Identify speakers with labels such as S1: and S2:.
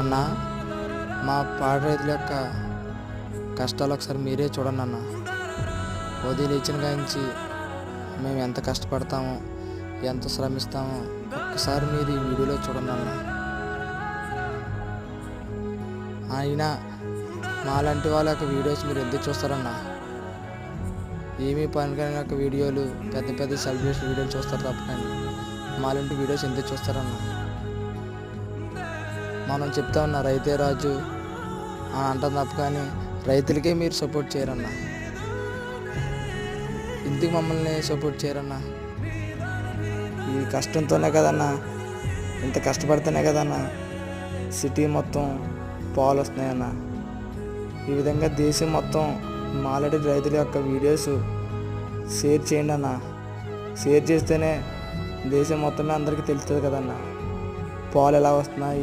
S1: అన్న, మా పాడి రైతుల యొక్క కష్టాలు ఒకసారి మీరే చూడండి అన్న. ఉదయం లేచిన కాంచి మేము ఎంత కష్టపడతామో, ఎంత శ్రమిస్తామో ఒక్కసారి మీరు ఈ వీడియోలో చూడండి అన్న. అయినా మాలాంటి వాళ్ళ యొక్క వీడియోస్ మీరు ఎందుకు చూస్తారన్నా? ఏమీ పనికిరాని యొక్క వీడియోలు, పెద్ద పెద్ద సెలబ్రేషన్ వీడియోలు చూస్తారు తప్ప కానీ మాలాంటి వీడియోస్ ఎందుకు చూస్తారన్నా? మనం చెప్తా ఉన్నా రైతే రాజు అని అంటాం తప్ప కానీ రైతులకే మీరు సపోర్ట్ చేయరన్నా. ఎందుకు మమ్మల్ని సపోర్ట్ చేయరన్నా? ఈ కష్టంతోనే కదన్నా, ఇంత కష్టపడితేనే కదన్నా సిటీ మొత్తం పాలు వస్తున్నాయన్న. ఈ విధంగా దేశం మొత్తం మాలాంటి రైతుల యొక్క వీడియోస్ షేర్ చేయండి అన్న. షేర్ చేస్తేనే దేశం మొత్తమే అందరికీ తెలుస్తుంది కదన్న పాలు ఎలా వస్తున్నాయి.